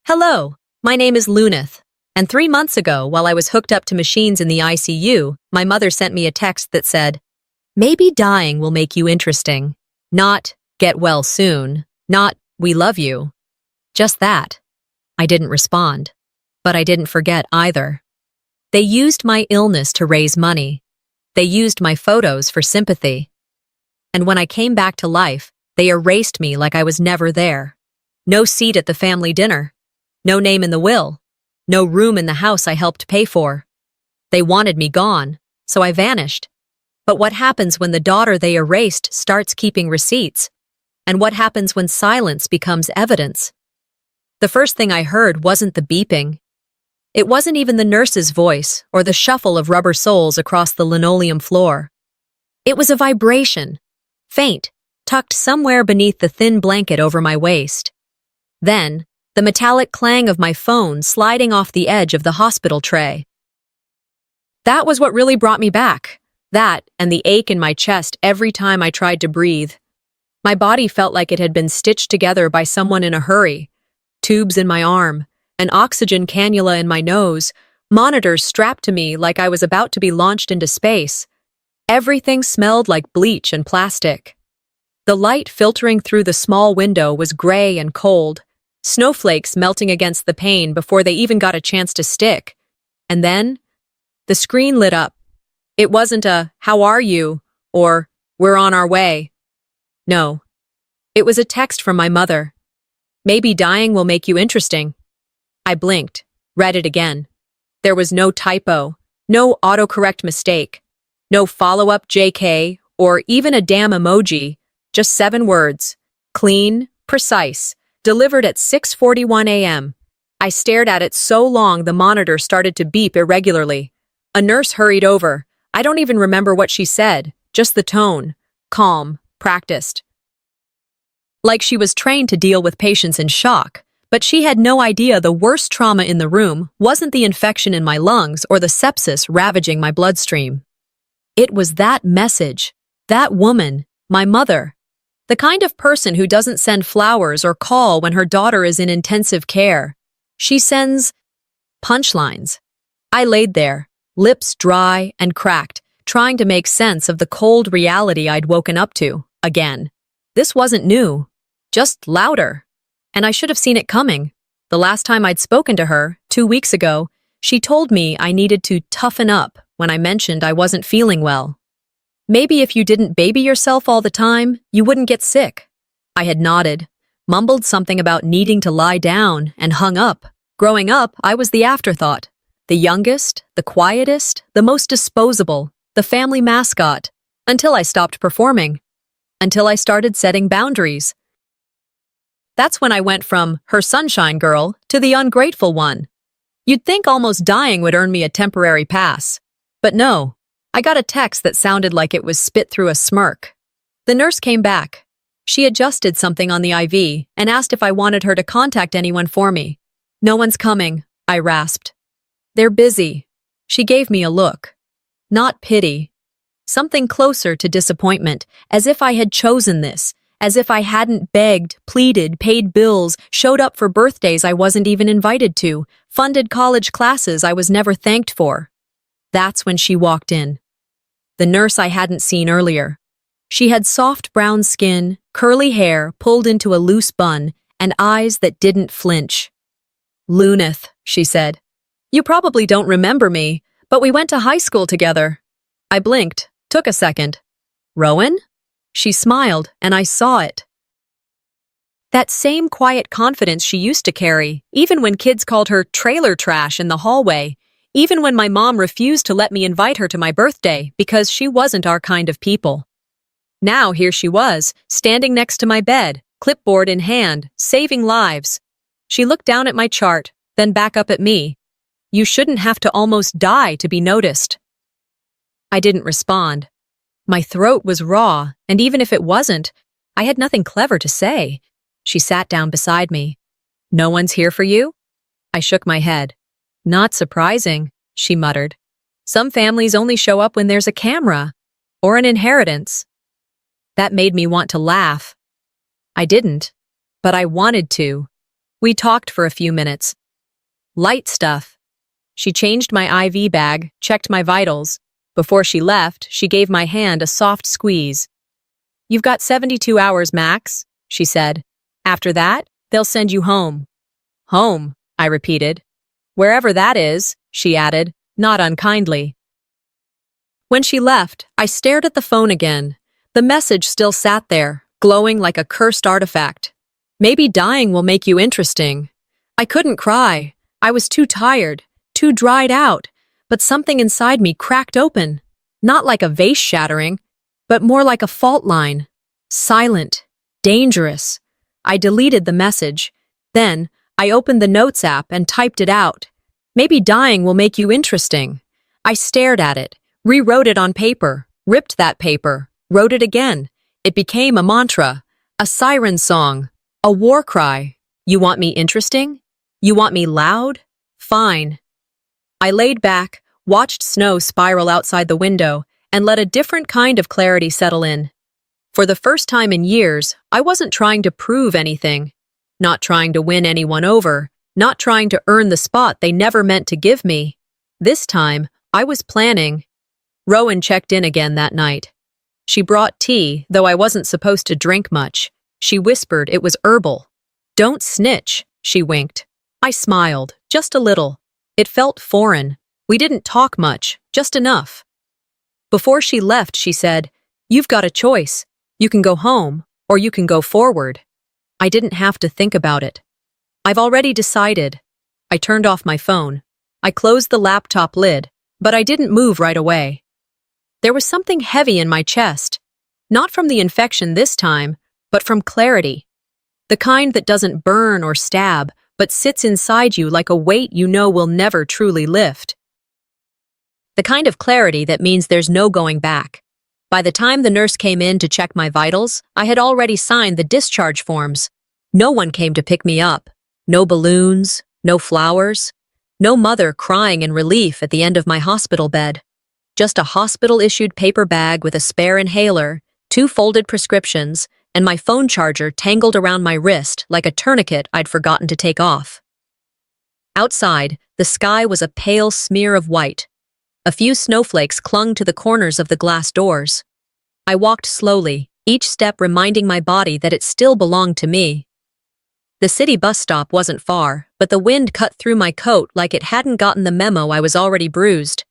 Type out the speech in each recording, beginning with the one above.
Hello, my name is Lunith, and 3 months ago, while I was hooked up to machines in the ICU, my mother sent me a text that said, "Maybe dying will make you interesting. Not, get well soon. Not, we love you." Just that. I didn't respond. But I didn't forget either. They used my illness to raise money. They used my photos for sympathy. And when I came back to life, they erased me like I was never there. No seat at the family dinner. No name in the will. No room in the house I helped pay for. They wanted me gone, so I vanished. But what happens when the daughter they erased starts keeping receipts? And what happens when silence becomes evidence? The first thing I heard wasn't the beeping. It wasn't even the nurse's voice or the shuffle of rubber soles across the linoleum floor. It was a vibration, faint, tucked somewhere beneath the thin blanket over my waist. Then, the metallic clang of my phone sliding off the edge of the hospital tray. That was what really brought me back. That and the ache in my chest every time I tried to breathe. My body felt like it had been stitched together by someone in a hurry. Tubes in my arm, an oxygen cannula in my nose, monitors strapped to me like I was about to be launched into space. Everything smelled like bleach and plastic. The light filtering through the small window was gray and cold, snowflakes melting against the pane before they even got a chance to stick. And then, the screen lit up. It wasn't a, "How are you?" or "We're on our way." No. It was a text from my mother. "Maybe dying will make you interesting." I blinked, read it again. There was no typo, no autocorrect mistake, no follow-up JK, or even a damn emoji, just 7 words. Clean, precise, delivered at 6:41 a.m. I stared at it so long the monitor started to beep irregularly. A nurse hurried over. I don't even remember what she said, just the tone. Calm, practiced. Like she was trained to deal with patients in shock. But she had no idea the worst trauma in the room wasn't the infection in my lungs or the sepsis ravaging my bloodstream. It was that message, that woman, my mother, the kind of person who doesn't send flowers or call when her daughter is in intensive care. She sends punchlines. I laid there, lips dry and cracked, trying to make sense of the cold reality I'd woken up to, again. This wasn't new, just louder. And I should have seen it coming. The last time I'd spoken to her, 2 weeks ago, she told me I needed to toughen up when I mentioned I wasn't feeling well. Maybe if you didn't baby yourself all the time, you wouldn't get sick. I had nodded, mumbled something about needing to lie down, and hung up. Growing up, I was the afterthought. The youngest, the quietest, the most disposable, the family mascot. Until I stopped performing. Until I started setting boundaries. That's when I went from her sunshine girl to the ungrateful one. You'd think almost dying would earn me a temporary pass. But no, I got a text that sounded like it was spit through a smirk. The nurse came back. She adjusted something on the IV and asked if I wanted her to contact anyone for me. "No one's coming," I rasped. "They're busy." She gave me a look. Not pity. Something closer to disappointment, as if I had chosen this. As if I hadn't begged, pleaded, paid bills, showed up for birthdays I wasn't even invited to, funded college classes I was never thanked for. That's when she walked in. The nurse I hadn't seen earlier. She had soft brown skin, curly hair pulled into a loose bun, and eyes that didn't flinch. "Lunith," she said. "You probably don't remember me, but we went to high school together." I blinked, took a second. "Rowan?" She smiled, and I saw it. That same quiet confidence she used to carry, even when kids called her trailer trash in the hallway, even when my mom refused to let me invite her to my birthday because she wasn't our kind of people. Now here she was, standing next to my bed, clipboard in hand, saving lives. She looked down at my chart, then back up at me. "You shouldn't have to almost die to be noticed." I didn't respond. My throat was raw, and even if it wasn't, I had nothing clever to say. She sat down beside me. "No one's here for you?" I shook my head. "Not surprising," she muttered. "Some families only show up when there's a camera, or an inheritance." That made me want to laugh. I didn't, but I wanted to. We talked for a few minutes. Light stuff. She changed my IV bag, checked my vitals. Before she left, she gave my hand a soft squeeze. "You've got 72 hours max," she said. "After that, they'll send you home." "Home," I repeated. "Wherever that is," she added, not unkindly. When she left, I stared at the phone again. The message still sat there, glowing like a cursed artifact. "Maybe dying will make you interesting." I couldn't cry. I was too tired, too dried out, but something inside me cracked open. Not like a vase shattering, but more like a fault line. Silent, dangerous. I deleted the message. Then, I opened the Notes app and typed it out. "Maybe dying will make you interesting." I stared at it, rewrote it on paper, ripped that paper, wrote it again. It became a mantra, a siren song, a war cry. "You want me interesting? You want me loud? Fine." I laid back, watched snow spiral outside the window, and let a different kind of clarity settle in. For the first time in years, I wasn't trying to prove anything. Not trying to win anyone over, not trying to earn the spot they never meant to give me. This time, I was planning. Rowan checked in again that night. She brought tea, though I wasn't supposed to drink much. She whispered it was herbal. "Don't snitch," she winked. I smiled, just a little. It felt foreign. We didn't talk much, just enough. Before she left, she said, "You've got a choice. You can go home, or you can go forward." I didn't have to think about it. "I've already decided." I turned off my phone. I closed the laptop lid, but I didn't move right away. There was something heavy in my chest. Not from the infection this time, but from clarity. The kind that doesn't burn or stab, but sits inside you like a weight you know will never truly lift. The kind of clarity that means there's no going back. By the time the nurse came in to check my vitals, I had already signed the discharge forms. No one came to pick me up. No balloons, no flowers, no mother crying in relief at the end of my hospital bed. Just a hospital-issued paper bag with a spare inhaler, 2 folded prescriptions, and my phone charger tangled around my wrist like a tourniquet I'd forgotten to take off. Outside, the sky was a pale smear of white. A few snowflakes clung to the corners of the glass doors. I walked slowly, each step reminding my body that it still belonged to me. The city bus stop wasn't far, but the wind cut through my coat like it hadn't gotten the memo I was already bruised.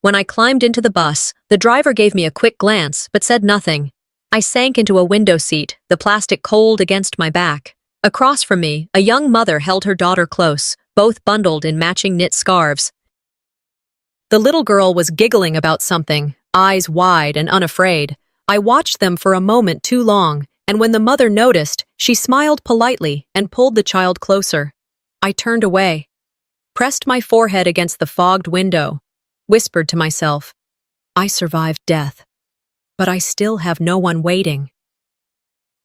When I climbed into the bus, the driver gave me a quick glance but said nothing. I sank into a window seat, the plastic cold against my back. Across from me, a young mother held her daughter close, both bundled in matching knit scarves. The little girl was giggling about something, eyes wide and unafraid. I watched them for a moment too long, and when the mother noticed, she smiled politely and pulled the child closer. I turned away, pressed my forehead against the fogged window, whispered to myself, "I survived death, but I still have no one waiting."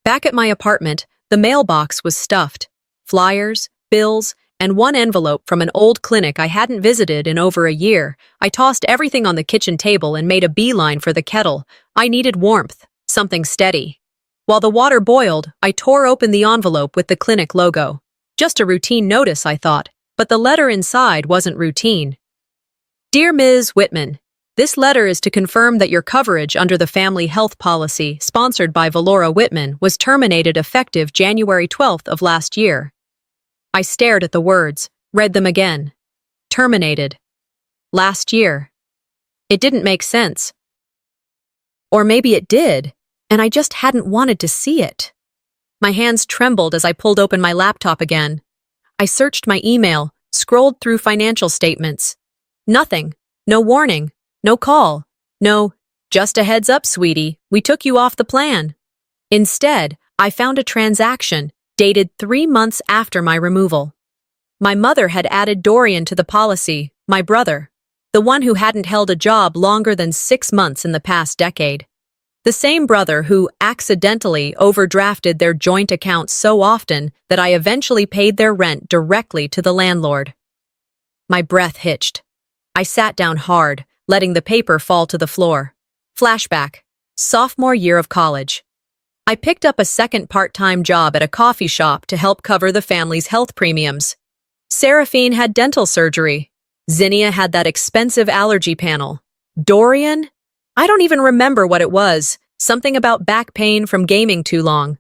Back at my apartment, the mailbox was stuffed. Flyers, bills, and one envelope from an old clinic I hadn't visited in over a year. I tossed everything on the kitchen table and made a beeline for the kettle. I needed warmth, something steady. While the water boiled, I tore open the envelope with the clinic logo. Just a routine notice, I thought, but the letter inside wasn't routine. "Dear Ms. Whitman, this letter is to confirm that your coverage under the Family Health Policy, sponsored by Valora Whitman, was terminated effective January 12th of last year." I stared at the words, read them again. Terminated. Last year. It didn't make sense. Or maybe it did, and I just hadn't wanted to see it. My hands trembled as I pulled open my laptop again. I searched my email, scrolled through financial statements. Nothing. No warning. No call. No, "Just a heads up, sweetie, we took you off the plan." Instead, I found a transaction dated 3 months after my removal. My mother had added Dorian to the policy, my brother, the one who hadn't held a job longer than 6 months in the past decade. The same brother who accidentally overdrafted their joint account so often that I eventually paid their rent directly to the landlord. My breath hitched. I sat down hard, letting the paper fall to the floor. Flashback. Sophomore year of college. I picked up a second part-time job at a coffee shop to help cover the family's health premiums. Seraphine had dental surgery. Zinnia had that expensive allergy panel. Dorian? I don't even remember what it was. Something about back pain from gaming too long.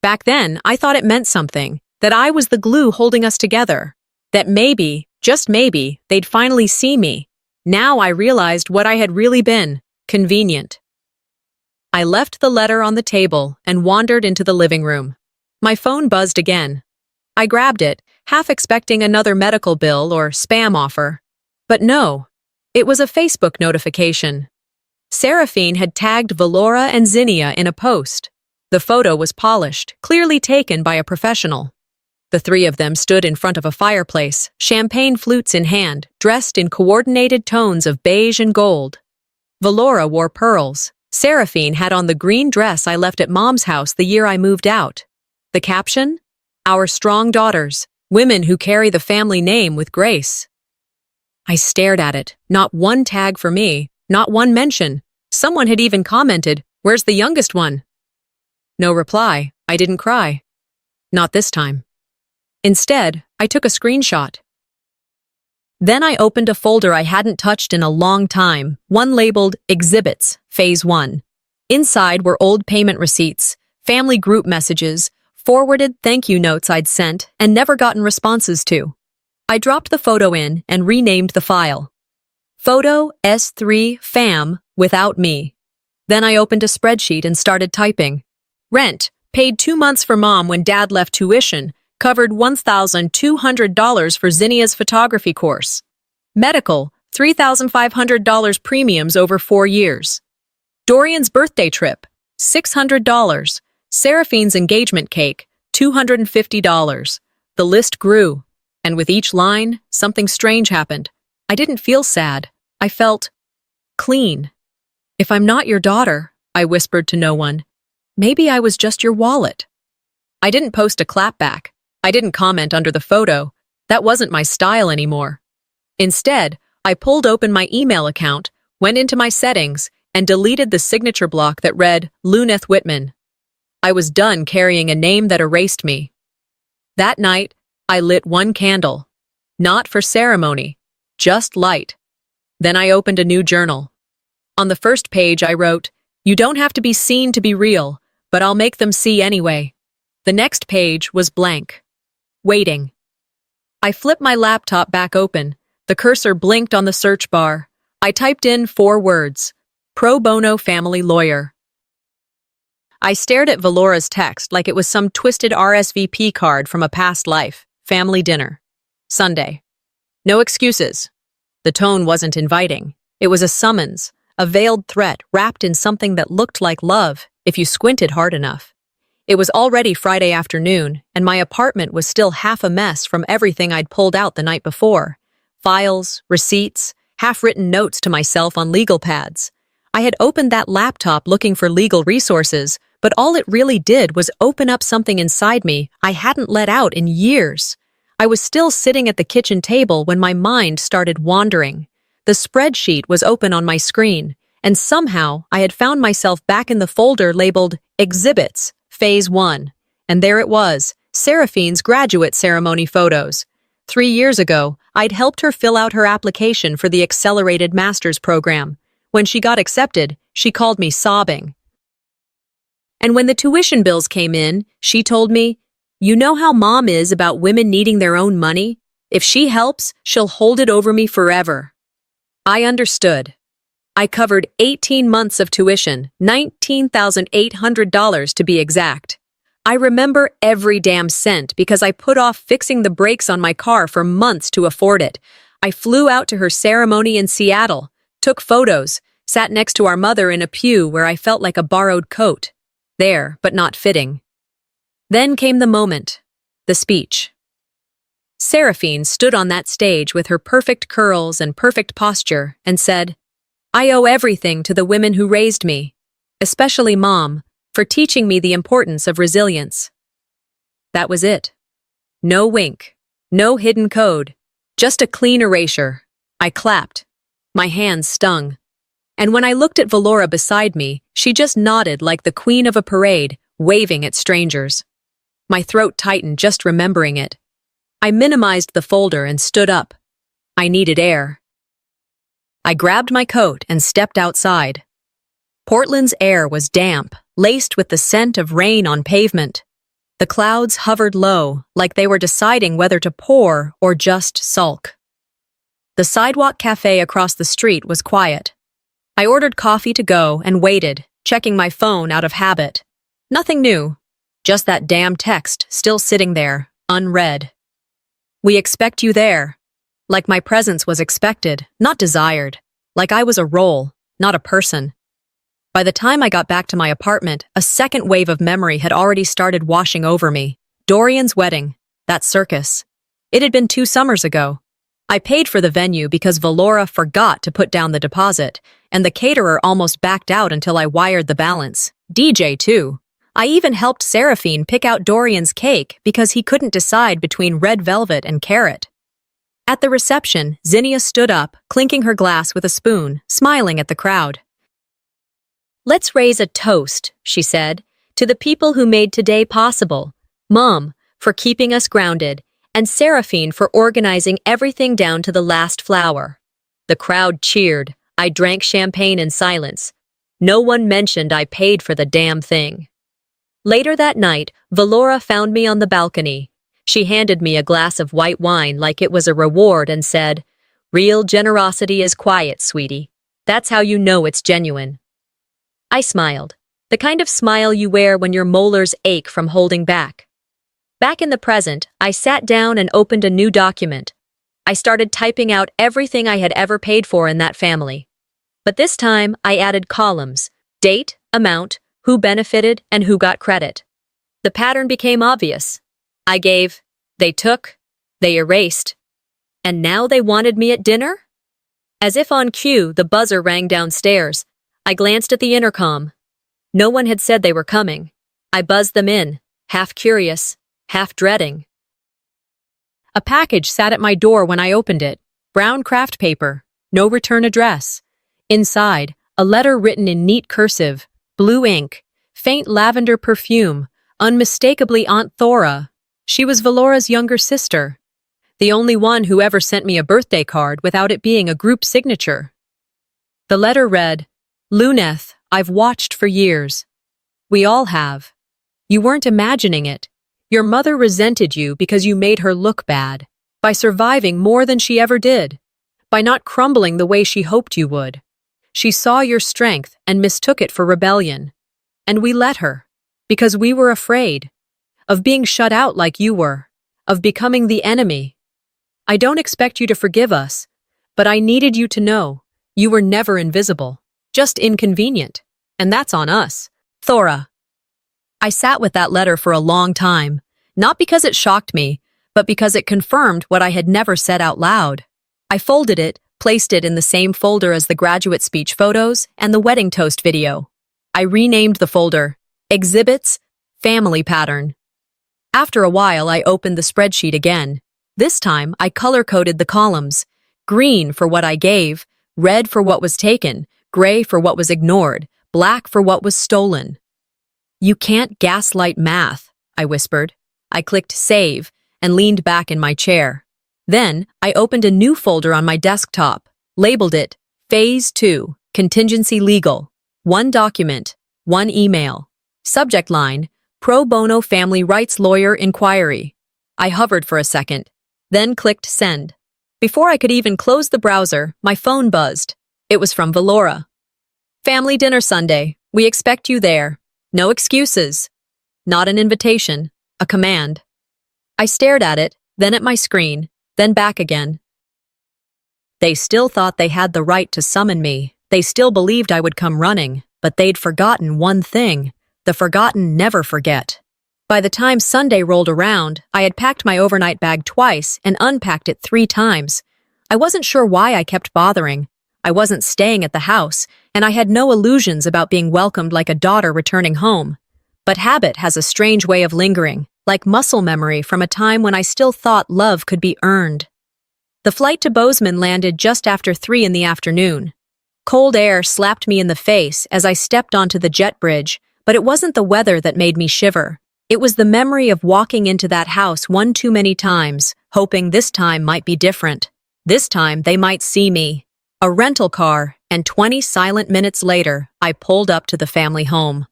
Back then, I thought it meant something, that I was the glue holding us together, that maybe, just maybe, they'd finally see me. Now I realized what I had really been, convenient. I left the letter on the table and wandered into the living room. My phone buzzed again. I grabbed it, half expecting another medical bill or spam offer. But no, it was a Facebook notification. Seraphine had tagged Valora and Zinnia in a post. The photo was polished, clearly taken by a professional. The three of them stood in front of a fireplace, champagne flutes in hand, dressed in coordinated tones of beige and gold. Valora wore pearls. Seraphine had on the green dress I left at Mom's house the year I moved out. The caption? Our strong daughters, women who carry the family name with grace. I stared at it. Not one tag for me, not one mention. Someone had even commented, "Where's the youngest one?" No reply. I didn't cry. Not this time. Instead, I took a screenshot. Then I opened a folder I hadn't touched in a long time, one labeled Exhibits, Phase 1. Inside were old payment receipts, family group messages, forwarded thank you notes I'd sent and never gotten responses to. I dropped the photo in and renamed the file. Photo S3 Fam without me. Then I opened a spreadsheet and started typing. Rent, paid 2 months for Mom when Dad left tuition, covered $1,200 for Zinnia's photography course. Medical, $3,500 premiums over 4 years. Dorian's birthday trip, $600. Seraphine's engagement cake, $250. The list grew, and with each line, something strange happened. I didn't feel sad. I felt clean. If I'm not your daughter, I whispered to no one, maybe I was just your wallet. I didn't post a clapback. I didn't comment under the photo. That wasn't my style anymore. Instead, I pulled open my email account, went into my settings, and deleted the signature block that read Luneth Whitman. I was done carrying a name that erased me. That night, I lit one candle. Not for ceremony, just light. Then I opened a new journal. On the first page I wrote, "You don't have to be seen to be real, but I'll make them see anyway." The next page was blank. Waiting. I flipped my laptop back open. The cursor blinked on the search bar. I typed in 4 words. Pro bono family lawyer. I stared at Valora's text like it was some twisted RSVP card from a past life. Family dinner. Sunday. No excuses. The tone wasn't inviting. It was a summons, a veiled threat wrapped in something that looked like love, if you squinted hard enough. It was already Friday afternoon, and my apartment was still half a mess from everything I'd pulled out the night before. Files, receipts, half-written notes to myself on legal pads. I had opened that laptop looking for legal resources, but all it really did was open up something inside me I hadn't let out in years. I was still sitting at the kitchen table when my mind started wandering. The spreadsheet was open on my screen, and somehow I had found myself back in the folder labeled Exhibits, Phase 1. And there it was, Seraphine's graduate ceremony photos. 3 years ago, I'd helped her fill out her application for the accelerated master's program. When she got accepted, she called me sobbing. And when the tuition bills came in, she told me, "You know how Mom is about women needing their own money? If she helps, she'll hold it over me forever." I understood. I covered 18 months of tuition, $19,800 to be exact. I remember every damn cent because I put off fixing the brakes on my car for months to afford it. I flew out to her ceremony in Seattle, took photos, sat next to our mother in a pew where I felt like a borrowed coat. There, but not fitting. Then came the moment, the speech. Seraphine stood on that stage with her perfect curls and perfect posture and said, "I owe everything to the women who raised me, especially Mom, for teaching me the importance of resilience." That was it. No wink, no hidden code, just a clean erasure. I clapped. My hands stung. And when I looked at Valora beside me, she just nodded like the queen of a parade, waving at strangers. My throat tightened just remembering it. I minimized the folder and stood up. I needed air. I grabbed my coat and stepped outside. Portland's air was damp, laced with the scent of rain on pavement. The clouds hovered low, like they were deciding whether to pour or just sulk. The sidewalk cafe across the street was quiet. I ordered coffee to go and waited, checking my phone out of habit. Nothing new, just that damn text still sitting there, unread. "We expect you there." Like my presence was expected, not desired. Like I was a role, not a person. By the time I got back to my apartment, a second wave of memory had already started washing over me. Dorian's wedding, that circus. It had been 2 summers ago. I paid for the venue because Valora forgot to put down the deposit, and the caterer almost backed out until I wired the balance. DJ, too. I even helped Seraphine pick out Dorian's cake because he couldn't decide between red velvet and carrot. At the reception, Zinnia stood up, clinking her glass with a spoon, smiling at the crowd. "Let's raise a toast," she said, "to the people who made today possible. Mom, for keeping us grounded, and Seraphine for organizing everything down to the last flower." The crowd cheered. I drank champagne in silence. No one mentioned I paid for the damn thing. Later that night, Valora found me on the balcony. She handed me a glass of white wine like it was a reward and said, "Real generosity is quiet, sweetie. That's how you know it's genuine." I smiled, the kind of smile you wear when your molars ache from holding back. Back in the present, I sat down and opened a new document. I started typing out everything I had ever paid for in that family. But this time, I added columns: date, amount, who benefited, and who got credit. The pattern became obvious. I gave, they took, they erased. And now they wanted me at dinner? As if on cue, the buzzer rang downstairs. I glanced at the intercom. No one had said they were coming. I buzzed them in, half curious, half dreading. A package sat at my door when I opened it. Brown craft paper, no return address. Inside, a letter written in neat cursive, blue ink, faint lavender perfume, unmistakably Aunt Thora. She was Valora's younger sister. The only one who ever sent me a birthday card without it being a group signature. The letter read, "Luneth, I've watched for years. We all have. You weren't imagining it. Your mother resented you because you made her look bad, by surviving more than she ever did, by not crumbling the way she hoped you would. She saw your strength and mistook it for rebellion. And we let her, because we were afraid of being shut out like you were, of becoming the enemy. I don't expect you to forgive us, but I needed you to know you were never invisible. Just inconvenient. And that's on us. Thora." I sat with that letter for a long time, not because it shocked me, but because it confirmed what I had never said out loud. I folded it, placed it in the same folder as the graduate speech photos and the wedding toast video. I renamed the folder, Exhibits, Family Pattern. After a while, I opened the spreadsheet again. This time, I color-coded the columns. Green for what I gave, red for what was taken, gray for what was ignored, black for what was stolen. "You can't gaslight math," I whispered. I clicked Save and leaned back in my chair. Then, I opened a new folder on my desktop, labeled it Phase 2, Contingency Legal. 1 document, 1 email. Subject line, Pro Bono Family Rights Lawyer Inquiry. I hovered for a second, then clicked Send. Before I could even close the browser, my phone buzzed. It was from Valora. "Family dinner Sunday. We expect you there. No excuses." Not an invitation, a command. I stared at it, then at my screen, then back again. They still thought they had the right to summon me. They still believed I would come running, but they'd forgotten one thing. The forgotten never forget. By the time Sunday rolled around, I had packed my overnight bag twice and unpacked it 3 times. I wasn't sure why I kept bothering. I wasn't staying at the house, and I had no illusions about being welcomed like a daughter returning home. But habit has a strange way of lingering, like muscle memory from a time when I still thought love could be earned. The flight to Bozeman landed just after 3 in the afternoon. Cold air slapped me in the face as I stepped onto the jet bridge, but it wasn't the weather that made me shiver. It was the memory of walking into that house one too many times, hoping this time might be different. This time they might see me. A rental car, and 20 silent minutes later, I pulled up to the family home.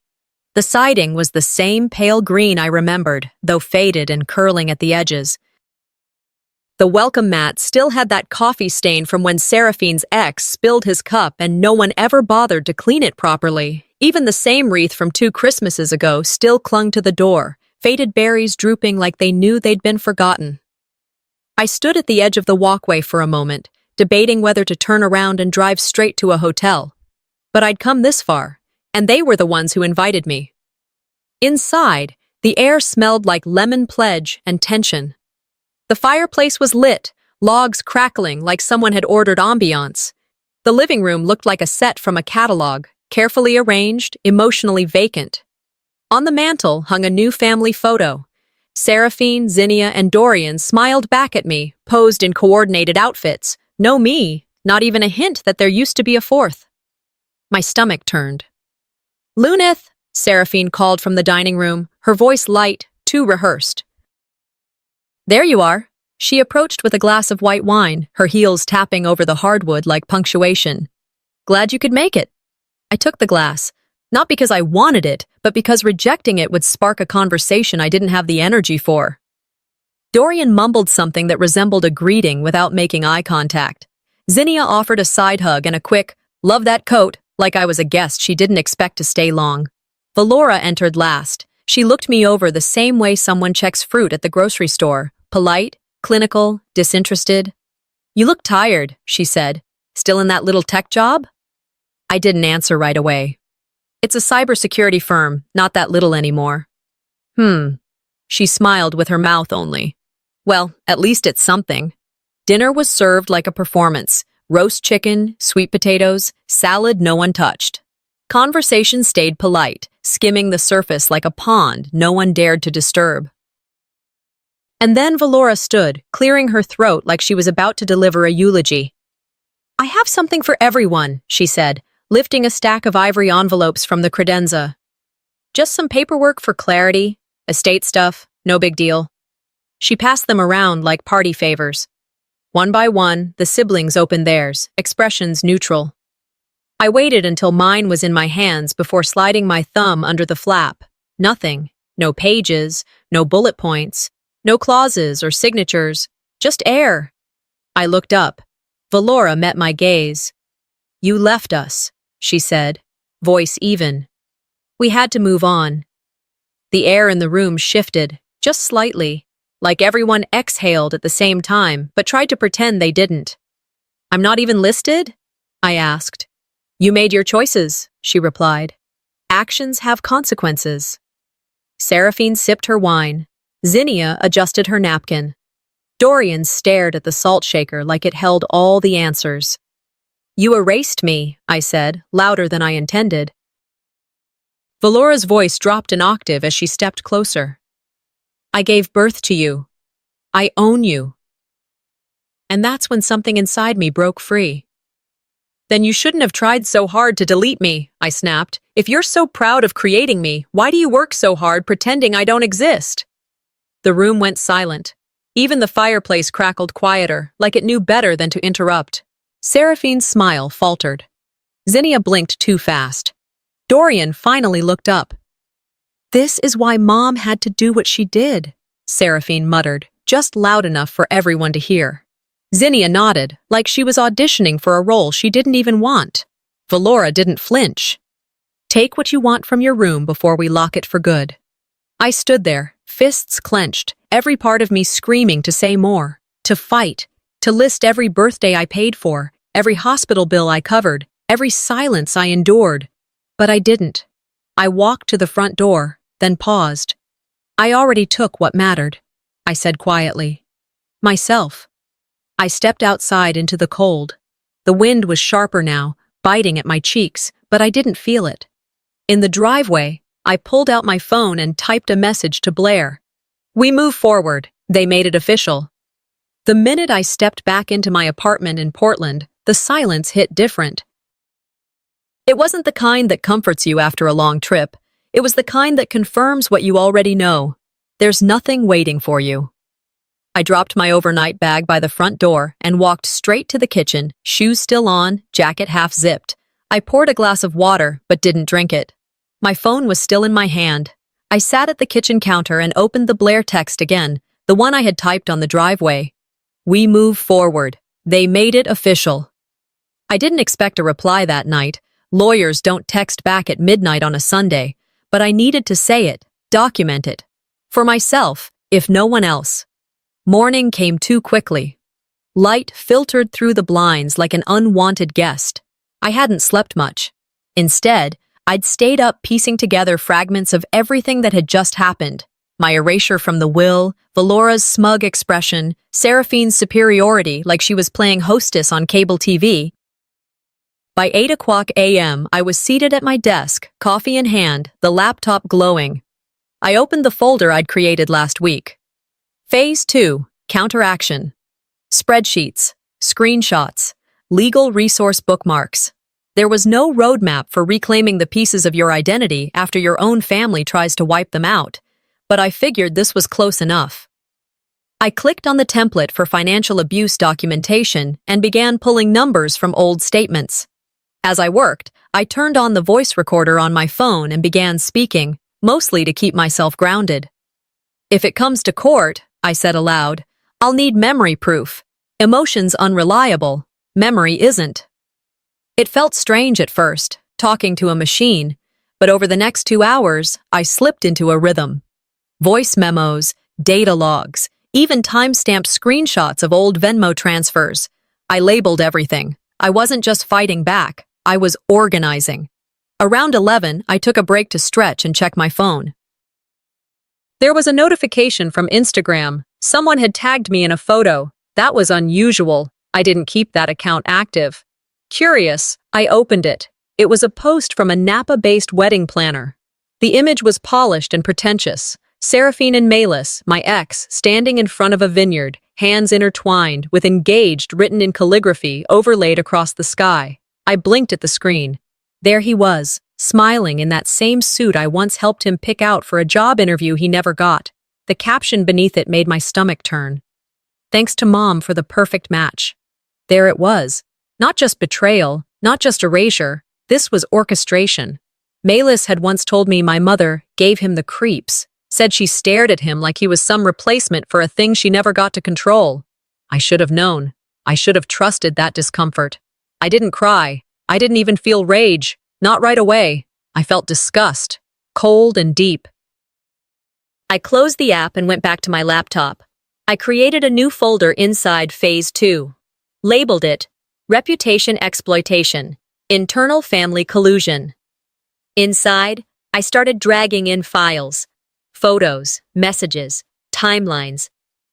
The siding was the same pale green I remembered, though faded and curling at the edges. The welcome mat still had that coffee stain from when Seraphine's ex spilled his cup and no one ever bothered to clean it properly. Even the same wreath from 2 Christmases ago still clung to the door, faded berries drooping like they knew they'd been forgotten. I stood at the edge of the walkway for a moment, debating whether to turn around and drive straight to a hotel. But I'd come this far, and they were the ones who invited me. Inside, the air smelled like lemon pledge and tension. The fireplace was lit, logs crackling like someone had ordered ambiance. The living room looked like a set from a catalog, carefully arranged, emotionally vacant. On the mantel hung a new family photo. Seraphine, Zinnia, and Dorian smiled back at me, posed in coordinated outfits. No me, not even a hint that there used to be a fourth. My stomach turned. "Lunith," Seraphine called from the dining room, her voice light, too rehearsed. "There you are." She approached with a glass of white wine, her heels tapping over the hardwood like punctuation. "Glad you could make it." I took the glass, not because I wanted it, but because rejecting it would spark a conversation I didn't have the energy for. Dorian mumbled something that resembled a greeting without making eye contact. Zinnia offered a side hug and a quick, "Love that coat," like I was a guest she didn't expect to stay long. Valora entered last. She looked me over the same way someone checks fruit at the grocery store, polite, clinical, disinterested. "You look tired," she said. "Still in that little tech job?" I didn't answer right away. "It's a cybersecurity firm, not that little anymore." She smiled with her mouth only. "Well, at least it's something." Dinner was served like a performance. Roast chicken, sweet potatoes, salad no one touched. Conversation stayed polite, skimming the surface like a pond no one dared to disturb. And then Valora stood, clearing her throat like she was about to deliver a eulogy. "I have something for everyone," she said, lifting a stack of ivory envelopes from the credenza. "Just some paperwork for clarity, estate stuff, no big deal." She passed them around like party favors. One by one, the siblings opened theirs, expressions neutral. I waited until mine was in my hands before sliding my thumb under the flap. Nothing. No pages, no bullet points, no clauses or signatures, just air. I looked up. Valora met my gaze. "You left us," she said, voice even. We had to move on. The air in the room shifted, just slightly, like everyone exhaled at the same time, but tried to pretend they didn't. "I'm not even listed?" I asked. "You made your choices," she replied. "Actions have consequences." Seraphine sipped her wine. Zinnia adjusted her napkin. Dorian stared at the salt shaker like it held all the answers. "You erased me," I said, louder than I intended. Valora's voice dropped an octave as she stepped closer. "I gave birth to you. I own you." And that's when something inside me broke free. "Then you shouldn't have tried so hard to delete me," I snapped. "If you're so proud of creating me, why do you work so hard pretending I don't exist?" The room went silent. Even the fireplace crackled quieter, like it knew better than to interrupt. Seraphine's smile faltered. Zinnia blinked too fast. Dorian finally looked up. "This is why Mom had to do what she did," Seraphine muttered, just loud enough for everyone to hear. Zinnia nodded, like she was auditioning for a role she didn't even want. Valora didn't flinch. "Take what you want from your room before we lock it for good." I stood there, fists clenched, every part of me screaming to say more, to fight, to list every birthday I paid for, every hospital bill I covered, every silence I endured. But I didn't. I walked to the front door, then paused. "I already took what mattered," I said quietly. "Myself." I stepped outside into the cold. The wind was sharper now, biting at my cheeks, but I didn't feel it. In the driveway, I pulled out my phone and typed a message to Blair. "We move forward." They made it official. The minute I stepped back into my apartment in Portland, the silence hit different. It wasn't the kind that comforts you after a long trip. It was the kind that confirms what you already know. There's nothing waiting for you. I dropped my overnight bag by the front door and walked straight to the kitchen, shoes still on, jacket half zipped. I poured a glass of water, but didn't drink it. My phone was still in my hand. I sat at the kitchen counter and opened the Blair text again, the one I had typed on the driveway. We move forward. They made it official. I didn't expect a reply that night. Lawyers don't text back at midnight on a Sunday, but I needed to say it, document it. For myself, if no one else. Morning came too quickly. Light filtered through the blinds like an unwanted guest. I hadn't slept much. Instead, I'd stayed up piecing together fragments of everything that had just happened. My erasure from the will, Valora's smug expression, Seraphine's superiority like she was playing hostess on cable TV. By 8 a.m., I was seated at my desk, coffee in hand, the laptop glowing. I opened the folder I'd created last week. Phase 2, Counteraction. Spreadsheets, screenshots, legal resource bookmarks. There was no roadmap for reclaiming the pieces of your identity after your own family tries to wipe them out, but I figured this was close enough. I clicked on the template for financial abuse documentation and began pulling numbers from old statements. As I worked, I turned on the voice recorder on my phone and began speaking, mostly to keep myself grounded. If it comes to court, I said aloud, I'll need memory proof. Emotion's unreliable. Memory isn't. It felt strange at first, talking to a machine, but over the next 2 hours, I slipped into a rhythm. Voice memos, data logs, even time-stamped screenshots of old Venmo transfers. I labeled everything. I wasn't just fighting back, I was organizing. Around 11, I took a break to stretch and check my phone. There was a notification from Instagram. Someone had tagged me in a photo. That was unusual. I didn't keep that account active. Curious, I opened it. It was a post from a Napa-based wedding planner. The image was polished and pretentious. Seraphine and Melis, my ex, standing in front of a vineyard, hands intertwined, with engaged written in calligraphy overlaid across the sky. I blinked at the screen. There he was, smiling in that same suit I once helped him pick out for a job interview he never got. The caption beneath it made my stomach turn. Thanks to Mom for the perfect match. There it was. Not just betrayal, not just erasure, this was orchestration. Melis had once told me my mother gave him the creeps, said she stared at him like he was some replacement for a thing she never got to control. I should have known. I should have trusted that discomfort. I didn't cry. I didn't even feel rage. Not right away. I felt disgust, cold and deep. I closed the app and went back to my laptop. I created a new folder inside Phase 2. Labeled it Reputation Exploitation, Internal Family Collusion. Inside, I started dragging in files, photos, messages, timelines.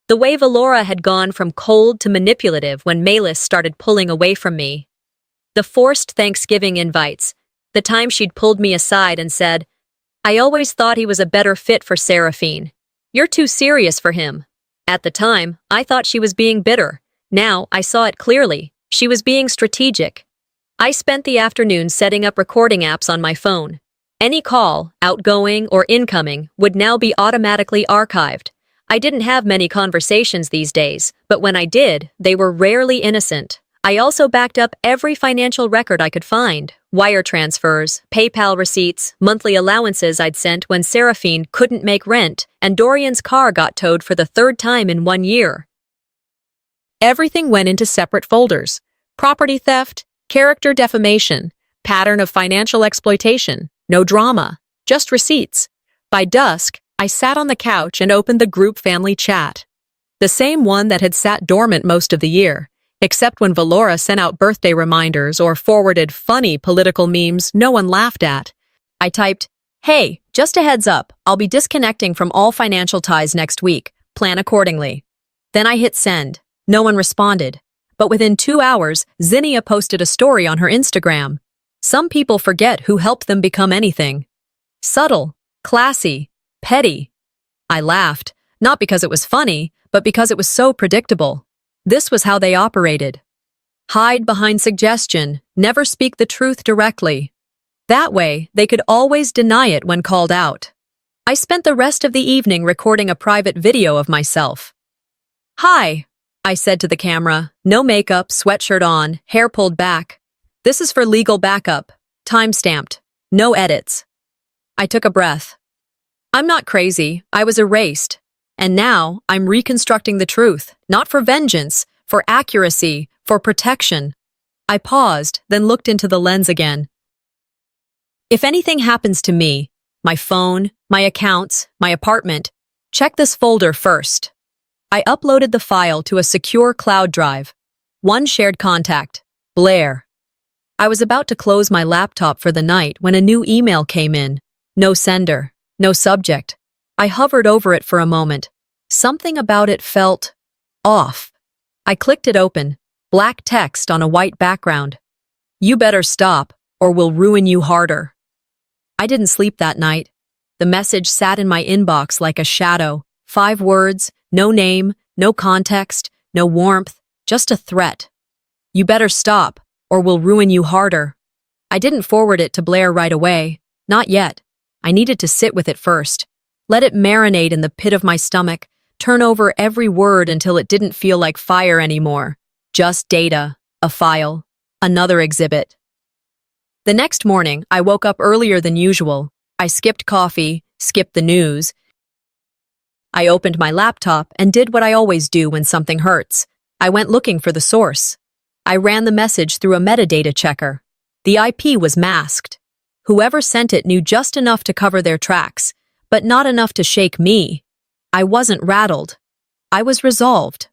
The way Valora had gone from cold to manipulative when Melis started pulling away from me. The forced Thanksgiving invites, the time she'd pulled me aside and said, I always thought he was a better fit for Seraphine. You're too serious for him. At the time, I thought she was being bitter. Now, I saw it clearly. She was being strategic. I spent the afternoon setting up recording apps on my phone. Any call, outgoing or incoming, would now be automatically archived. I didn't have many conversations these days, but when I did, they were rarely innocent. I also backed up every financial record I could find. Wire transfers, PayPal receipts, monthly allowances I'd sent when Seraphine couldn't make rent, and Dorian's car got towed for the 3rd time in 1 year. Everything went into separate folders. Property theft, character defamation, pattern of financial exploitation, no drama, just receipts. By dusk, I sat on the couch and opened the group family chat. The same one that had sat dormant most of the year, except when Valora sent out birthday reminders or forwarded funny political memes no one laughed at. I typed, Hey, just a heads up, I'll be disconnecting from all financial ties next week. Plan accordingly. Then I hit send. No one responded. But within 2 hours, Zinnia posted a story on her Instagram. Some people forget who helped them become anything. Subtle, classy, petty. I laughed, not because it was funny, but because it was so predictable. This was how they operated. Hide behind suggestion, never speak the truth directly. That way, they could always deny it when called out. I spent the rest of the evening recording a private video of myself. "Hi," I said to the camera, no makeup, sweatshirt on, hair pulled back. "This is for legal backup, time-stamped, no edits." I took a breath. I'm not crazy, I was erased. And now, I'm reconstructing the truth, not for vengeance, for accuracy, for protection. I paused, then looked into the lens again. If anything happens to me, my phone, my accounts, my apartment, check this folder first. I uploaded the file to a secure cloud drive. One shared contact, Blair. I was about to close my laptop for the night when a new email came in. No sender, no subject. I hovered over it for a moment. Something about it felt off. I clicked it open, black text on a white background. "You better stop, or we'll ruin you harder." I didn't sleep that night. The message sat in my inbox like a shadow. 5 words, no name, no context, no warmth, just a threat. "You better stop, or we'll ruin you harder." I didn't forward it to Blair right away. Not yet. I needed to sit with it first. Let it marinate in the pit of my stomach, turn over every word until it didn't feel like fire anymore. Just data, a file, another exhibit. The next morning, I woke up earlier than usual. I skipped coffee, skipped the news. I opened my laptop and did what I always do when something hurts. I went looking for the source. I ran the message through a metadata checker. The IP was masked. Whoever sent it knew just enough to cover their tracks, but not enough to shake me. I wasn't rattled. I was resolved.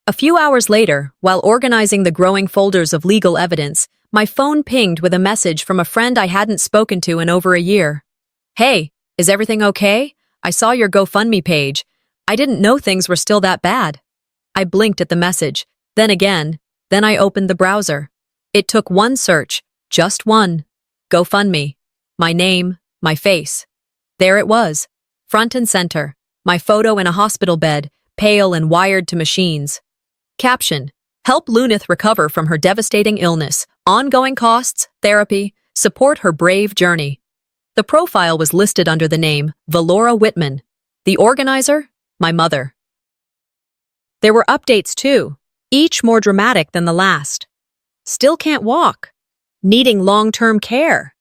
A few hours later, while organizing the growing folders of legal evidence, my phone pinged with a message from a friend I hadn't spoken to in over a year. "Hey, is everything okay? I saw your GoFundMe page. I didn't know things were still that bad." I blinked at the message, then again, then I opened the browser. It took one search, just one. GoFundMe. My name, my face. There it was, front and center, my photo in a hospital bed, pale and wired to machines. Caption: "Help Lunith recover from her devastating illness. Ongoing costs, therapy, support her brave journey." The profile was listed under the name Valora Whitman. The organizer? My mother. There were updates too, each more dramatic than the last. Still can't walk. Needing long-term care.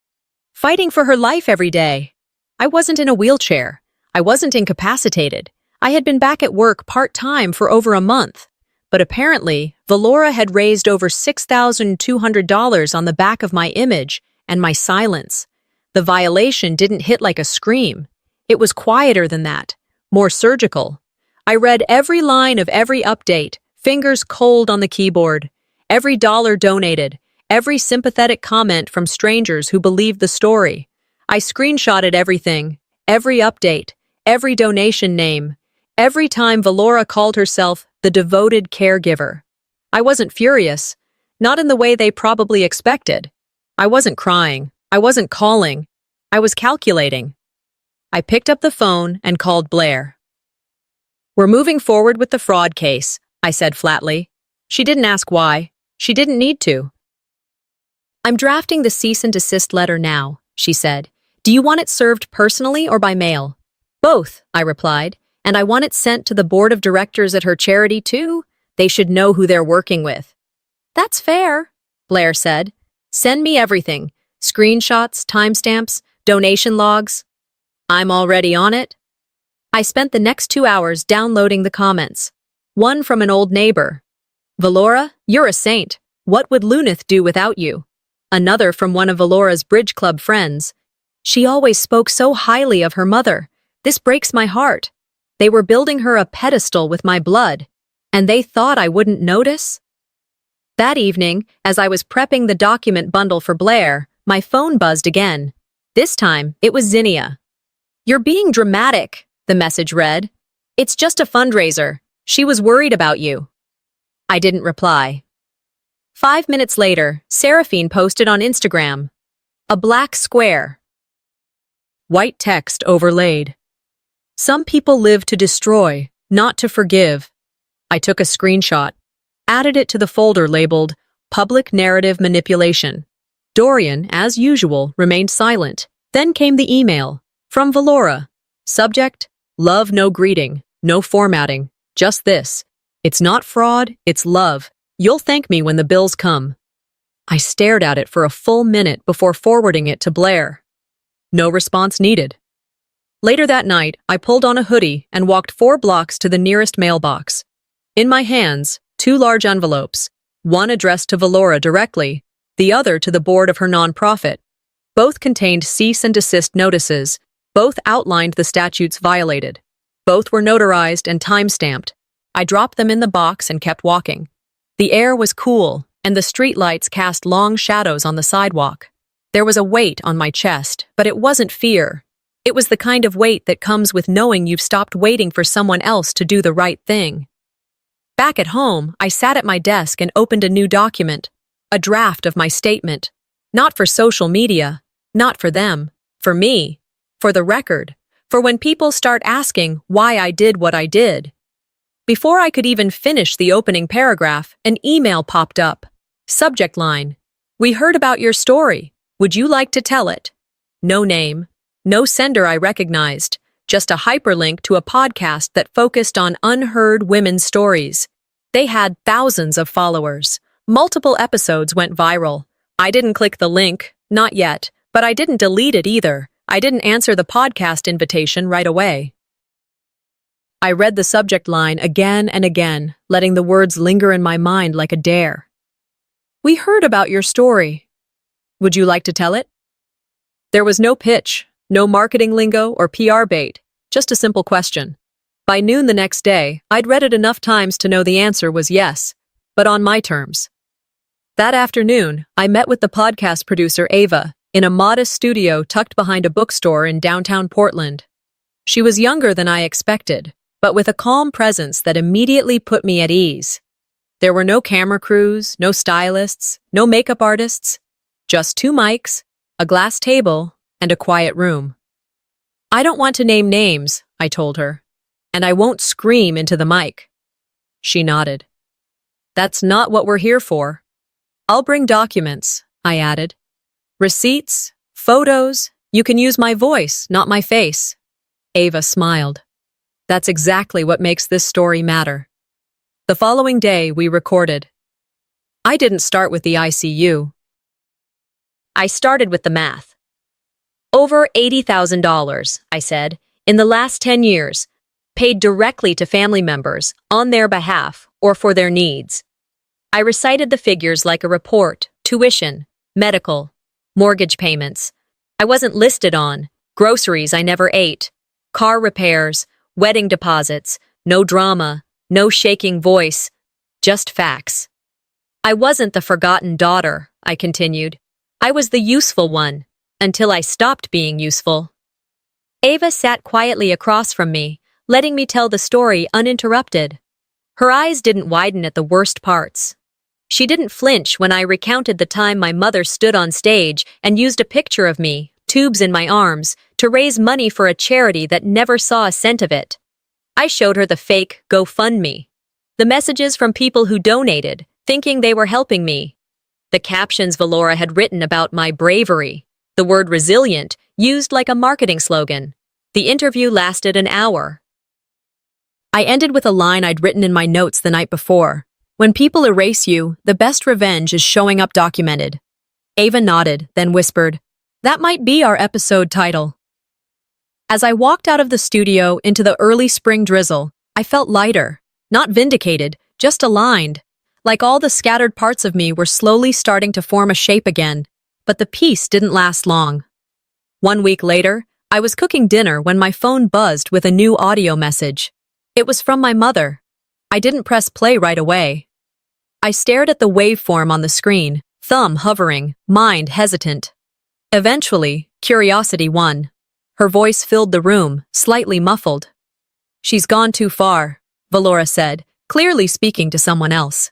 Fighting for her life every day. I wasn't in a wheelchair. I wasn't incapacitated. I had been back at work part-time for over a month. But apparently, Valora had raised over $6,200 on the back of my image and my silence. The violation didn't hit like a scream. It was quieter than that, more surgical. I read every line of every update, fingers cold on the keyboard. Every dollar donated, every sympathetic comment from strangers who believed the story. I screenshotted everything, every update, every donation name, every time Valora called herself the devoted caregiver. I wasn't furious, not in the way they probably expected. I wasn't crying. I wasn't calling. I was calculating. I picked up the phone and called Blair. "We're moving forward with the fraud case," I said flatly. She didn't ask why. She didn't need to. "I'm drafting the cease and desist letter now," she said. "Do you want it served personally or by mail?" "Both," I replied. "And I want it sent to the board of directors at her charity, too. They should know who they're working with." "That's fair," Blair said. "Send me everything. Screenshots, timestamps, donation logs." "I'm already on it." I spent the next 2 hours downloading the comments. One from an old neighbor. "Valora, you're a saint. What would Lunith do without you?" Another from one of Valora's bridge club friends. "She always spoke so highly of her mother. This breaks my heart. They were building her a pedestal with my blood, and they thought I wouldn't notice?" That evening, as I was prepping the document bundle for Blair, my phone buzzed again. This time, it was Zinnia. "You're being dramatic," the message read. "It's just a fundraiser. She was worried about you." I didn't reply. 5 minutes later, Seraphine posted on Instagram. A black square. White text overlaid. "Some people live to destroy, not to forgive." I took a screenshot, added it to the folder labeled Public Narrative Manipulation. Dorian, as usual, remained silent. Then came the email. From Valora. Subject: Love no greeting, no formatting, just this. It's not fraud, it's love. You'll thank me when the bills come. I stared at it for a full minute before forwarding it to Blair. No response needed. Later that night, I pulled on a hoodie and walked 4 blocks to the nearest mailbox. In my hands, 2 large envelopes, one addressed to Valora directly, the other to the board of her nonprofit. Both contained cease and desist notices. Both outlined the statutes violated. Both were notarized and time-stamped. I dropped them in the box and kept walking. The air was cool, and the streetlights cast long shadows on the sidewalk. There was a weight on my chest, but it wasn't fear. It was the kind of weight that comes with knowing you've stopped waiting for someone else to do the right thing. Back at home, I sat at my desk and opened a new document, a draft of my statement. Not for social media, not for them, for me, for the record, for when people start asking why I did what I did. Before I could even finish the opening paragraph, an email popped up. Subject line: We heard about your story. Would you like to tell it? No name, no sender I recognized, just a hyperlink to a podcast that focused on unheard women's stories. They had thousands of followers. Multiple episodes went viral. I didn't click the link, not yet, but I didn't delete it either. I didn't answer the podcast invitation right away. I read the subject line again and again, letting the words linger in my mind like a dare. We heard about your story. Would you like to tell it? There was no pitch, no marketing lingo or PR bait, just a simple question. By noon the next day, I'd read it enough times to know the answer was yes, but on my terms. That afternoon, I met with the podcast producer Ava in a modest studio tucked behind a bookstore in downtown Portland. She was younger than I expected, but with a calm presence that immediately put me at ease. There were no camera crews, no stylists, no makeup artists, just 2 mics, a glass table, and a quiet room. I don't want to name names, I told her, and I won't scream into the mic. She nodded. That's not what we're here for. I'll bring documents, I added. Receipts, photos, you can use my voice, not my face. Ava smiled. That's exactly what makes this story matter. The following day, we recorded. I didn't start with the ICU. I started with the math. Over $80,000, I said, in the last 10 years, paid directly to family members, on their behalf, or for their needs. I recited the figures like a report: tuition, medical, mortgage payments. I wasn't listed on, groceries I never ate, car repairs, wedding deposits, no drama, no shaking voice, just facts. I wasn't the forgotten daughter, I continued. I was the useful one, until I stopped being useful. Ava sat quietly across from me, letting me tell the story uninterrupted. Her eyes didn't widen at the worst parts. She didn't flinch when I recounted the time my mother stood on stage and used a picture of me, tubes in my arms, to raise money for a charity that never saw a cent of it. I showed her the fake GoFundMe, the messages from people who donated, thinking they were helping me, the captions Valora had written about my bravery, the word resilient, used like a marketing slogan. The interview lasted an hour. I ended with a line I'd written in my notes the night before. When people erase you, the best revenge is showing up documented. Ava nodded, then whispered, That might be our episode title. As I walked out of the studio into the early spring drizzle, I felt lighter, not vindicated, just aligned, like all the scattered parts of me were slowly starting to form a shape again. But the peace didn't last long. 1 week later, I was cooking dinner when my phone buzzed with a new audio message. It was from my mother. I didn't press play right away. I stared at the waveform on the screen, thumb hovering, mind hesitant. Eventually, curiosity won. Her voice filled the room, slightly muffled. She's gone too far, Valora said, clearly speaking to someone else.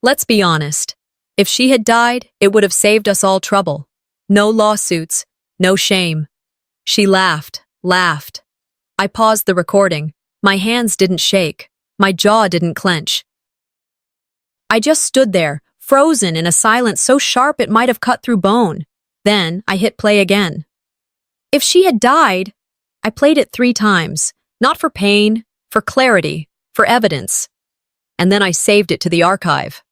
Let's be honest. If she had died, it would have saved us all trouble. No lawsuits, no shame. She laughed. I paused the recording. My hands didn't shake. My jaw didn't clench. I just stood there, frozen in a silence so sharp it might have cut through bone. Then I hit play again. If she had died, I played it 3 times, not for pain, for clarity, for evidence. And then I saved it to the archive.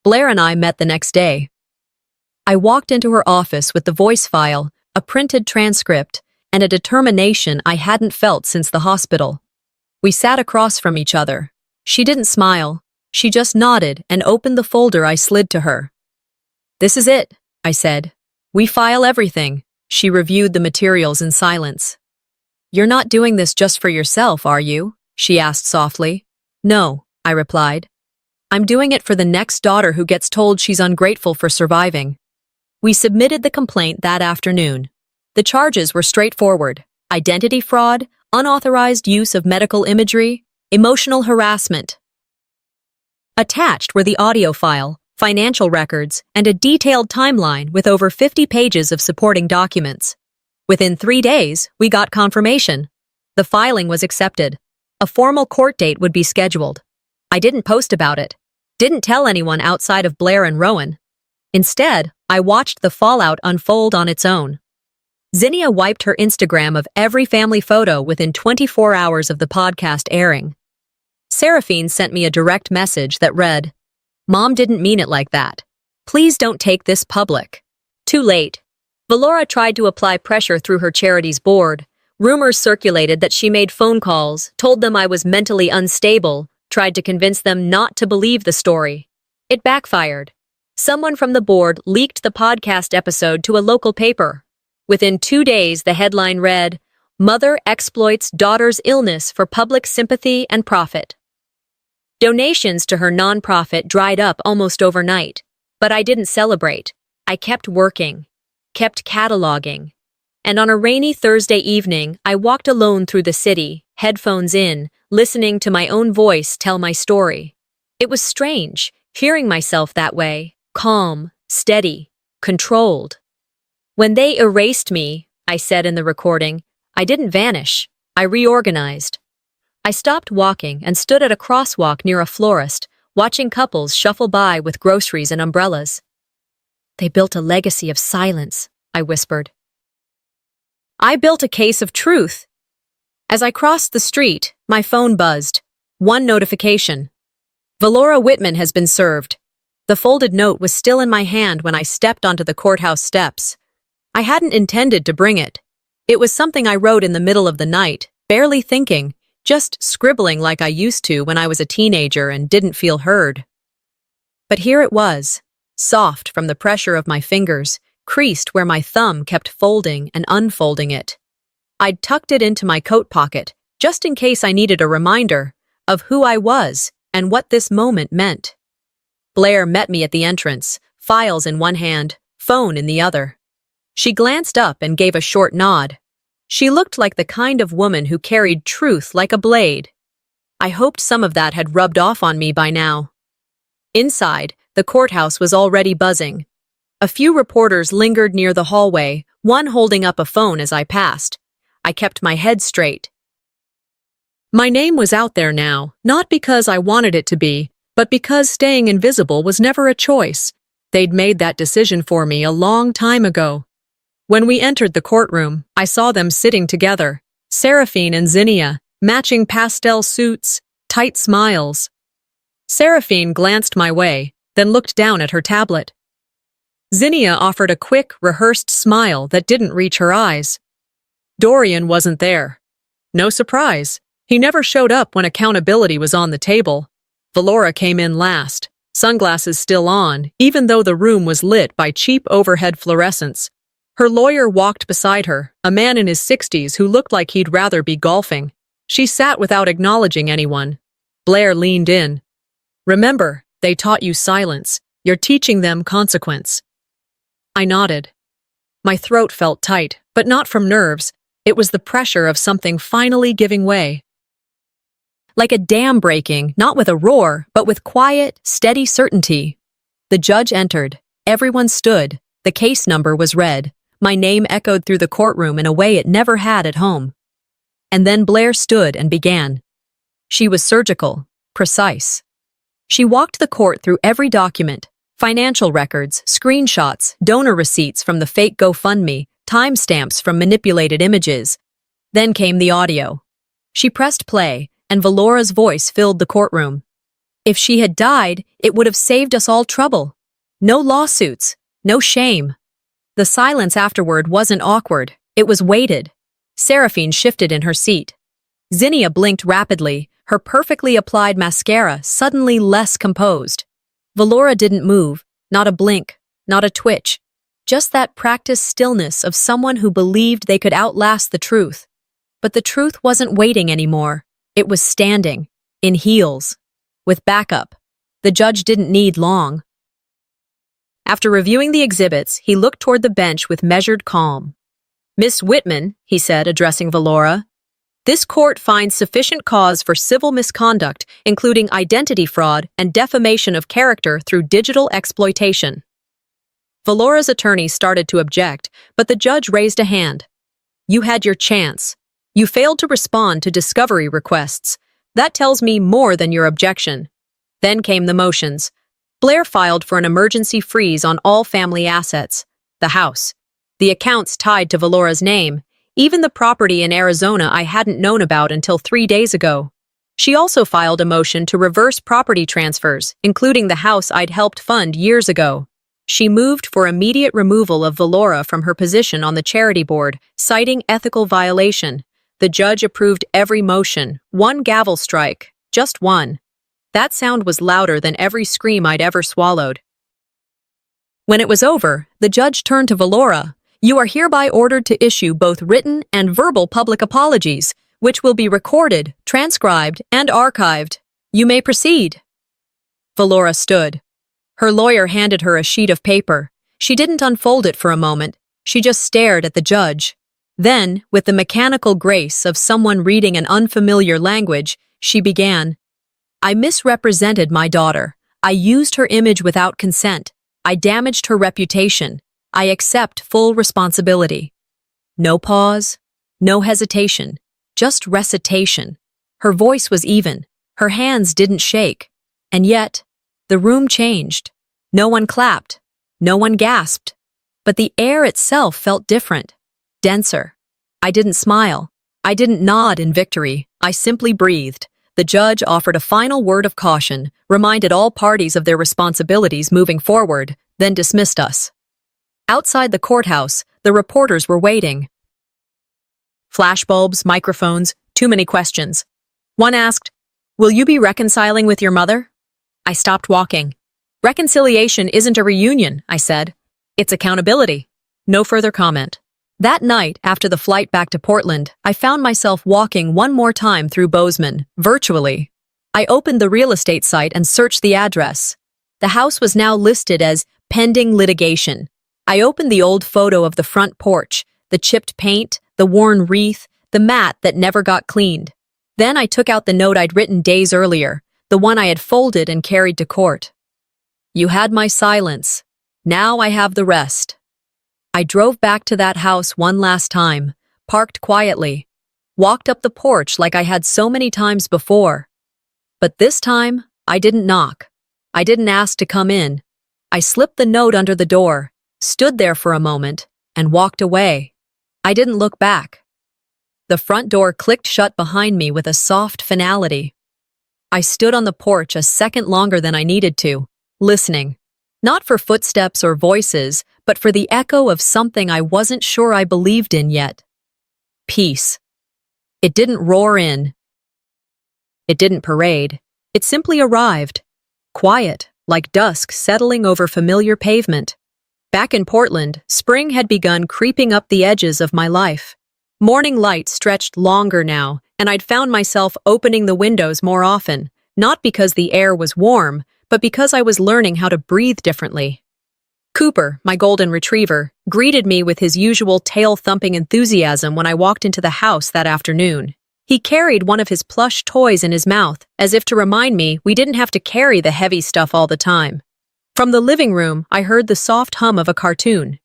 Blair and I met the next day. I walked into her office with the voice file, a printed transcript, and a determination I hadn't felt since the hospital. We sat across from each other. She didn't smile. She just nodded and opened the folder I slid to her. "This is it," I said. "We file everything." She reviewed the materials in silence. "You're not doing this just for yourself, are you?" she asked softly. "No," I replied. "I'm doing it for the next daughter who gets told she's ungrateful for surviving." We submitted the complaint that afternoon. The charges were straightforward: identity fraud, unauthorized use of medical imagery, emotional harassment. Attached were the audio file, financial records, and a detailed timeline with over 50 pages of supporting documents. Within 3 days, we got confirmation. The filing was accepted. A formal court date would be scheduled. I didn't post about it. Didn't tell anyone outside of Blair and Rowan. Instead, I watched the fallout unfold on its own. Zinnia wiped her Instagram of every family photo within 24 hours of the podcast airing. Seraphine sent me a direct message that read, "Mom didn't mean it like that. Please don't take this public." Too late. Valora tried to apply pressure through her charity's board. Rumors circulated that she made phone calls, told them I was mentally unstable, tried to convince them not to believe the story. It backfired. Someone from the board leaked the podcast episode to a local paper. Within 2 days, the headline read, "Mother exploits daughter's illness for public sympathy and profit." Donations to her nonprofit dried up almost overnight, but I didn't celebrate. I kept working, kept cataloging. And on a rainy Thursday evening, I walked alone through the city, headphones in, listening to my own voice tell my story. It was strange, hearing myself that way, calm, steady, controlled. "When they erased me," I said in the recording, "I didn't vanish. I reorganized." I stopped walking and stood at a crosswalk near a florist, watching couples shuffle by with groceries and umbrellas. "They built a legacy of silence," I whispered. "I built a case of truth." As I crossed the street, my phone buzzed. One notification. "Valora Whitman has been served." The folded note was still in my hand when I stepped onto the courthouse steps. I hadn't intended to bring it. It was something I wrote in the middle of the night, barely thinking, just scribbling like I used to when I was a teenager and didn't feel heard. But here it was, soft from the pressure of my fingers, creased where my thumb kept folding and unfolding it. I'd tucked it into my coat pocket, just in case I needed a reminder of who I was and what this moment meant. Blair met me at the entrance, files in one hand, phone in the other. She glanced up and gave a short nod. She looked like the kind of woman who carried truth like a blade. I hoped some of that had rubbed off on me by now. Inside, the courthouse was already buzzing. A few reporters lingered near the hallway, one holding up a phone as I passed. I kept my head straight. My name was out there now, not because I wanted it to be, but because staying invisible was never a choice. They'd made that decision for me a long time ago. When we entered the courtroom, I saw them sitting together, Seraphine and Zinnia, matching pastel suits, tight smiles. Seraphine glanced my way, then looked down at her tablet. Zinnia offered a quick, rehearsed smile that didn't reach her eyes. Dorian wasn't there. No surprise. He never showed up when accountability was on the table. Valora came in last, sunglasses still on, even though the room was lit by cheap overhead fluorescents. Her lawyer walked beside her, a man in his 60s who looked like he'd rather be golfing. She sat without acknowledging anyone. Blair leaned in. "Remember, they taught you silence. You're teaching them consequence." I nodded. My throat felt tight, but not from nerves. It was the pressure of something finally giving way. Like a dam breaking, not with a roar, but with quiet, steady certainty. The judge entered. Everyone stood. The case number was read. My name echoed through the courtroom in a way it never had at home. And then Blair stood and began. She was surgical, precise. She walked the court through every document, Financial records, screenshots, donor receipts from the fake GoFundMe, timestamps from manipulated images. Then came the audio. She pressed play, and Valora's voice filled the courtroom. If she had died, it would have saved us all trouble. No lawsuits, no shame. The silence afterward wasn't awkward, it was weighted. Seraphine shifted in her seat. Zinnia blinked rapidly, her perfectly applied mascara suddenly less composed. Valora didn't move, not a blink, not a twitch. Just that practiced stillness of someone who believed they could outlast the truth. But the truth wasn't waiting anymore. It was standing, in heels. With backup. The judge didn't need long. After reviewing the exhibits, he looked toward the bench with measured calm. "Miss Whitman," he said, addressing Valora, "this court finds sufficient cause for civil misconduct, including identity fraud and defamation of character through digital exploitation." Valora's attorney started to object, but the judge raised a hand. "You had your chance. You failed to respond to discovery requests. That tells me more than your objection." Then came the motions. Blair filed for an emergency freeze on all family assets. The house. The accounts tied to Valora's name. Even the property in Arizona I hadn't known about until 3 days ago. She also filed a motion to reverse property transfers, including the house I'd helped fund years ago. She moved for immediate removal of Valora from her position on the charity board, citing ethical violation. The judge approved every motion, one gavel strike, just one. That sound was louder than every scream I'd ever swallowed. When it was over, the judge turned to Valora. "You are hereby ordered to issue both written and verbal public apologies, which will be recorded, transcribed, and archived. You may proceed." Valora stood. Her lawyer handed her a sheet of paper. She didn't unfold it for a moment. She just stared at the judge. Then, with the mechanical grace of someone reading an unfamiliar language, she began. "I misrepresented my daughter. I used her image without consent. I damaged her reputation. I accept full responsibility." No pause, no hesitation, just recitation. Her voice was even. Her hands didn't shake. And yet, the room changed. No one clapped. No one gasped. But the air itself felt different. Denser. I didn't smile. I didn't nod in victory. I simply breathed. The judge offered a final word of caution, reminded all parties of their responsibilities moving forward, then dismissed us. Outside the courthouse, the reporters were waiting. Flashbulbs, microphones, too many questions. One asked, "Will you be reconciling with your mother?" I stopped walking. "Reconciliation isn't a reunion," I said. "It's accountability." No further comment. That night, after the flight back to Portland, I found myself walking one more time through Bozeman, virtually. I opened the real estate site and searched the address. The house was now listed as pending litigation. I opened the old photo of the front porch, the chipped paint, the worn wreath, the mat that never got cleaned. Then I took out the note I'd written days earlier, the one I had folded and carried to court. "You had my silence. Now I have the rest." I drove back to that house one last time, parked quietly, walked up the porch like I had so many times before. But this time, I didn't knock. I didn't ask to come in. I slipped the note under the door, stood there for a moment, and walked away. I didn't look back. The front door clicked shut behind me with a soft finality. I stood on the porch a second longer than I needed to, listening. Not for footsteps or voices, but for the echo of something I wasn't sure I believed in yet. Peace. It didn't roar in. It didn't parade. It simply arrived. Quiet, like dusk settling over familiar pavement. Back in Portland, spring had begun creeping up the edges of my life. Morning light stretched longer now, and I'd found myself opening the windows more often, not because the air was warm, but because I was learning how to breathe differently. Cooper, my golden retriever, greeted me with his usual tail-thumping enthusiasm when I walked into the house that afternoon. He carried one of his plush toys in his mouth, as if to remind me we didn't have to carry the heavy stuff all the time. From the living room, I heard the soft hum of a cartoon.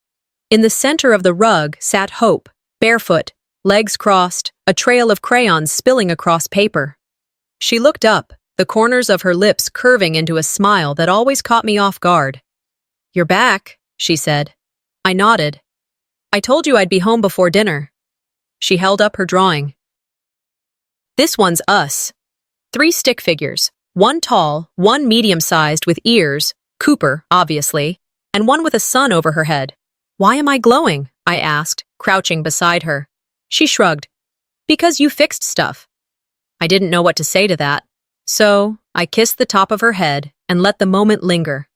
In the center of the rug sat Hope, barefoot, legs crossed, a trail of crayons spilling across paper. She looked up, the corners of her lips curving into a smile that always caught me off guard. "You're back," she said. I nodded. "I told you I'd be home before dinner." She held up her drawing. "This one's us. 3 stick figures. One tall, one medium-sized with ears, Cooper, obviously, and one with a sun over her head. Why am I glowing? I asked, crouching beside her. She shrugged. Because you fixed stuff. I didn't know what to say to that, so I kissed the top of her head and let the moment linger.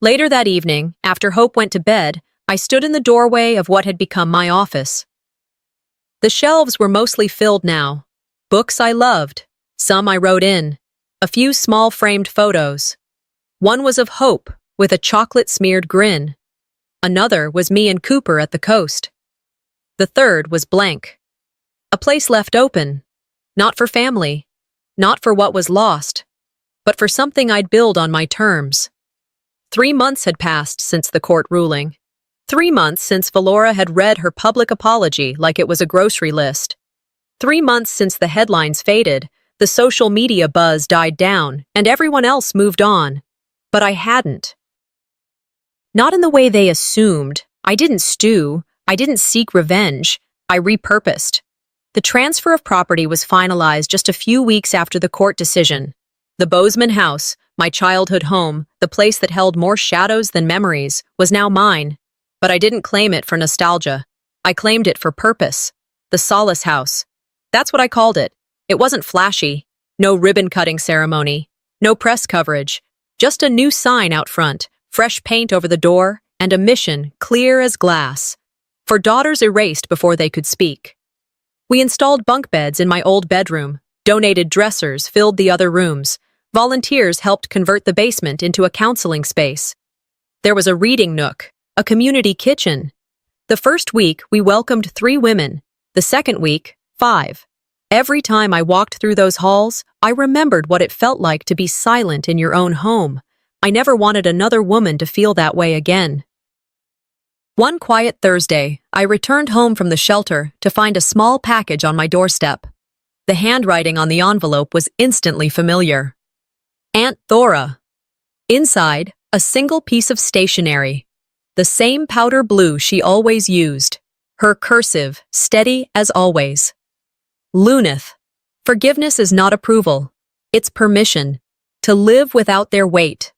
Later that evening, after Hope went to bed, I stood in the doorway of what had become my office. The shelves were mostly filled now. Books I loved, some I wrote in, a few small framed photos. One was of Hope, with a chocolate-smeared grin. Another was me and Cooper at the coast. The third was blank. A place left open, not for family, not for what was lost, but for something I'd build on my terms. 3 months had passed since the court ruling. 3 months since Valora had read her public apology like it was a grocery list. 3 months since the headlines faded, the social media buzz died down, and everyone else moved on. But I hadn't. Not in the way they assumed. I didn't stew. I didn't seek revenge. I repurposed. The transfer of property was finalized just a few weeks after the court decision. The Bozeman house, my childhood home, the place that held more shadows than memories, was now mine. But I didn't claim it for nostalgia. I claimed it for purpose. The Solace House. That's what I called it. It wasn't flashy. No ribbon-cutting ceremony. No press coverage. Just a new sign out front, fresh paint over the door, and a mission clear as glass. For daughters erased before they could speak. We installed bunk beds in my old bedroom. Donated dressers filled the other rooms. Volunteers helped convert the basement into a counseling space. There was a reading nook, a community kitchen. The first week, we welcomed 3 women. The second week, 5. Every time I walked through those halls, I remembered what it felt like to be silent in your own home. I never wanted another woman to feel that way again. One quiet Thursday, I returned home from the shelter to find a small package on my doorstep. The handwriting on the envelope was instantly familiar. Aunt Thora. Inside, a single piece of stationery. The same powder blue she always used. Her cursive, steady as always. Luneth. Forgiveness is not approval. It's permission. To live without their weight.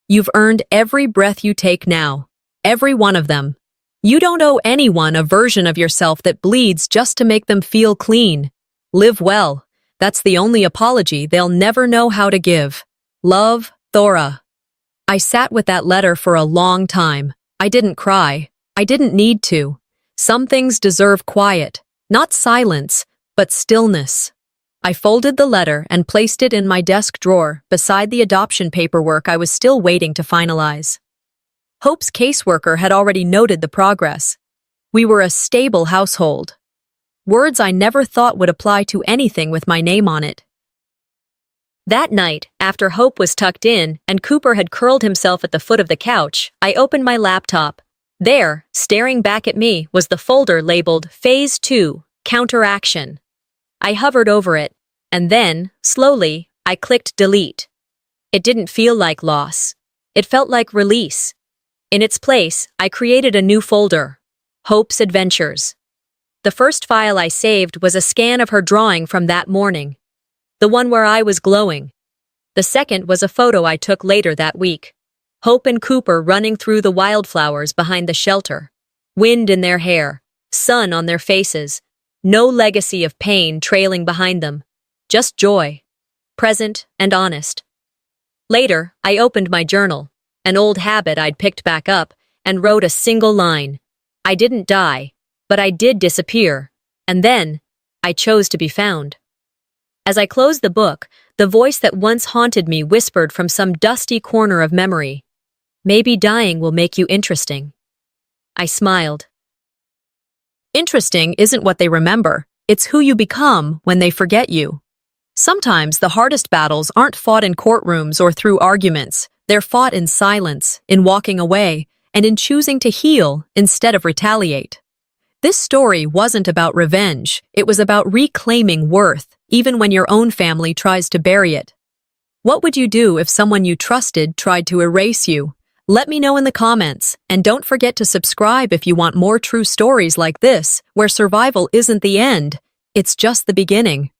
You've earned every breath you take now. Every one of them. You don't owe anyone a version of yourself that bleeds just to make them feel clean. Live well. That's the only apology they'll never know how to give. Love, Thora. I sat with that letter for a long time. I didn't cry. I didn't need to. Some things deserve quiet, not silence, but stillness. I folded the letter and placed it in my desk drawer beside the adoption paperwork I was still waiting to finalize. Hope's caseworker had already noted the progress. We were a stable household. Words I never thought would apply to anything with my name on it. That night, after Hope was tucked in and Cooper had curled himself at the foot of the couch, I opened my laptop. There, staring back at me, was the folder labeled Phase 2, Counteraction. I hovered over it, and then, slowly, I clicked delete. It didn't feel like loss. It felt like release. In its place, I created a new folder, Hope's Adventures. The first file I saved was a scan of her drawing from that morning, the one where I was glowing. The second was a photo I took later that week, Hope and Cooper running through the wildflowers behind the shelter, wind in their hair, sun on their faces, no legacy of pain trailing behind them, just joy, present and honest. Later, I opened my journal, an old habit I'd picked back up, and wrote a single line. I didn't die, but I did disappear, and then I chose to be found. As I closed the book, the voice that once haunted me whispered from some dusty corner of memory, "Maybe dying will make you interesting." I smiled. Interesting isn't what they remember, it's who you become when they forget you. Sometimes the hardest battles aren't fought in courtrooms or through arguments. They're fought in silence, in walking away, and in choosing to heal instead of retaliate. This story wasn't about revenge, it was about reclaiming worth, even when your own family tries to bury it. What would you do if someone you trusted tried to erase you? Let me know in the comments, and don't forget to subscribe if you want more true stories like this, where survival isn't the end, it's just the beginning.